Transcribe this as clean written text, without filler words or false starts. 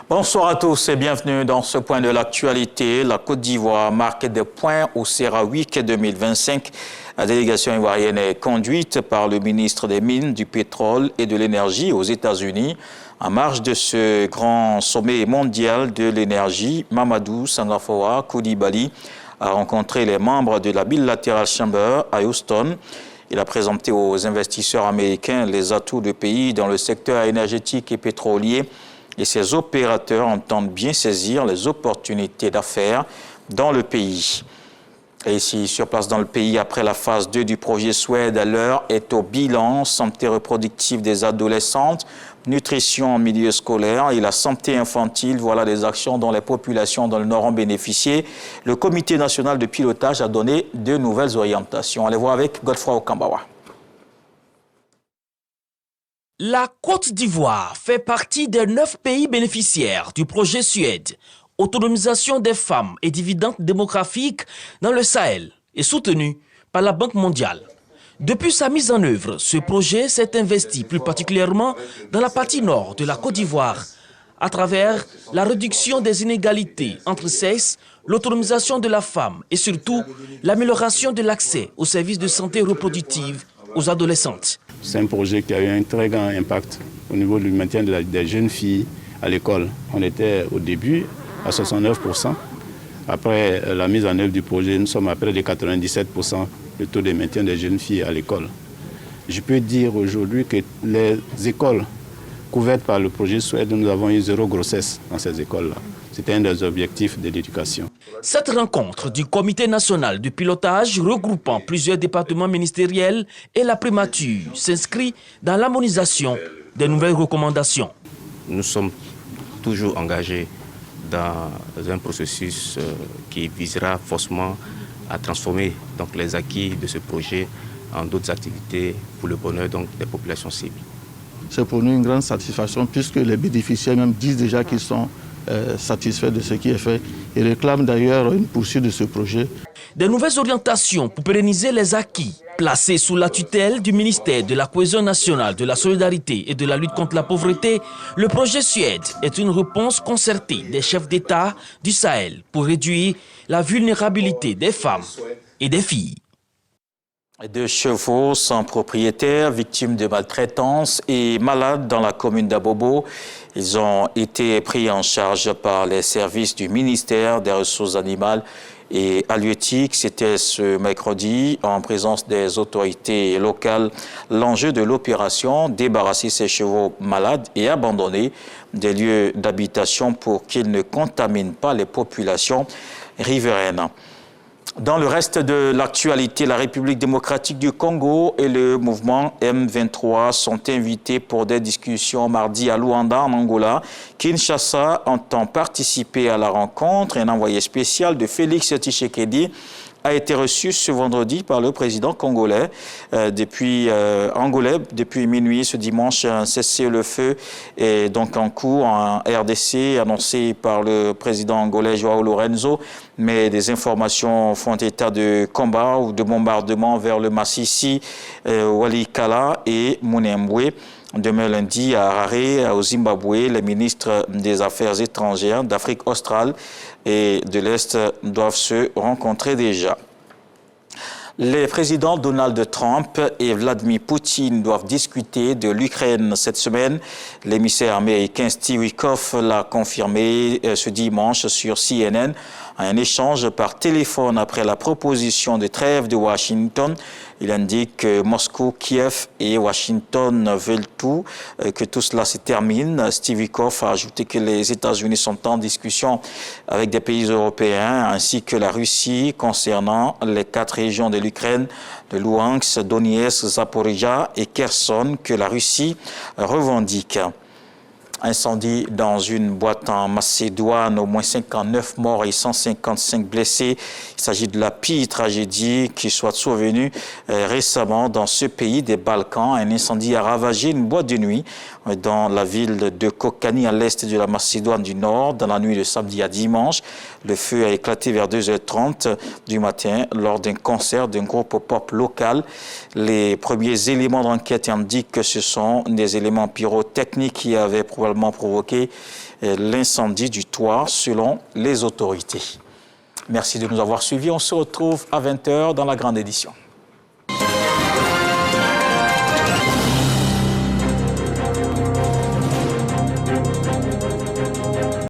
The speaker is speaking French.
Bonsoir à tous et bienvenue dans ce point de l'actualité. La Côte d'Ivoire marque des points au Sera Week 2025. La délégation ivoirienne est conduite par le ministre des Mines, du Pétrole et de l'Énergie aux États-Unis. En marge de ce grand sommet mondial de l'énergie, Mamadou Sangafoa Coulibaly a rencontré les membres de la Bilateral Chamber à Houston. Il a présenté aux investisseurs américains les atouts du pays dans le secteur énergétique et pétrolier. Et ces opérateurs entendent bien saisir les opportunités d'affaires dans le pays. Et ici, sur place dans le pays, après la phase 2 du projet Suède, l'heure est au bilan santé reproductive des adolescentes, nutrition en milieu scolaire et la santé infantile. Voilà des actions dont les populations dans le Nord ont bénéficié. Le Comité national de pilotage a donné de nouvelles orientations. Allez voir avec Godefroy Okambawa. La Côte d'Ivoire fait partie des 9 pays bénéficiaires du projet Suède, autonomisation des femmes et dividendes démographiques dans le Sahel, et soutenu par la Banque mondiale. Depuis sa mise en œuvre, ce projet s'est investi plus particulièrement dans la partie nord de la Côte d'Ivoire, à travers la réduction des inégalités entre sexes, l'autonomisation de la femme et surtout l'amélioration de l'accès aux services de santé reproductive aux adolescentes. C'est un projet qui a eu un très grand impact au niveau du maintien des jeunes filles à l'école. On était au début à 69%. Après la mise en œuvre du projet, nous sommes à près de 97% le taux de maintien des jeunes filles à l'école. Je peux dire aujourd'hui que les écoles couvertes par le projet Suède, nous avons eu 0 grossesse dans ces écoles-là. C'était un des objectifs de l'éducation. Cette rencontre du Comité national de pilotage regroupant plusieurs départements ministériels et la primature s'inscrit dans l'harmonisation des nouvelles recommandations. Nous sommes toujours engagés dans un processus qui visera forcément à transformer donc, les acquis de ce projet en d'autres activités pour le bonheur donc, des populations cibles. C'est pour nous une grande satisfaction puisque les bénéficiaires même disent déjà qu'ils sont satisfaits de ce qui est fait et réclament d'ailleurs une poursuite de ce projet. Des nouvelles orientations pour pérenniser les acquis placés sous la tutelle du ministère de la Cohésion nationale, de la solidarité et de la lutte contre la pauvreté, le projet Suède est une réponse concertée des chefs d'État du Sahel pour réduire la vulnérabilité des femmes et des filles. 2 chevaux sans propriétaire, victimes de maltraitance et malades dans la commune d'Abobo. Ils ont été pris en charge par les services du ministère des Ressources animales et halieutiques. C'était ce mercredi en présence des autorités locales. L'enjeu de l'opération, débarrasser ces chevaux malades et abandonnés des lieux d'habitation pour qu'ils ne contaminent pas les populations riveraines. Dans le reste de l'actualité, la République démocratique du Congo et le mouvement M23 sont invités pour des discussions mardi à Luanda, en Angola. Kinshasa entend participer à la rencontre. Un envoyé spécial de Félix Tshisekedi a été reçu ce vendredi par le président congolais. Depuis minuit ce dimanche, un cessez-le-feu est donc en cours en RDC, annoncé par le président angolais Joao Lorenzo, mais des informations font état de combats ou de bombardements vers le Massissi, Walikala et Munembwe. Demain lundi, à Harare, au Zimbabwe, les ministres des Affaires étrangères d'Afrique australe et de l'Est doivent se rencontrer déjà. Les présidents Donald Trump et Vladimir Poutine doivent discuter de l'Ukraine cette semaine. L'émissaire américain Steve Witkoff l'a confirmé ce dimanche sur CNN. Un échange par téléphone après la proposition de trêve de Washington. Il indique que Moscou, Kiev et Washington veulent que tout cela se termine. Steve Witkoff a ajouté que les États-Unis sont en discussion avec des pays européens ainsi que la Russie concernant les 4 régions de l'Ukraine, de Luhansk, Donetsk, Zaporizhzhia et Kherson que la Russie revendique. Incendie dans une boîte en Macédoine, au moins 59 morts et 155 blessés. Il s'agit de la pire tragédie qui soit survenue récemment dans ce pays des Balkans. Un incendie a ravagé une boîte de nuit dans la ville de Kokani, à l'est de la Macédoine du Nord, dans la nuit de samedi à dimanche. Le feu a éclaté vers 2h30 du matin lors d'un concert d'un groupe pop local. Les premiers éléments d'enquête indiquent que ce sont des éléments pyrotechniques qui avaient probablement provoqué l'incendie du toit, selon les autorités. Merci de nous avoir suivis. On se retrouve à 20h dans la grande édition.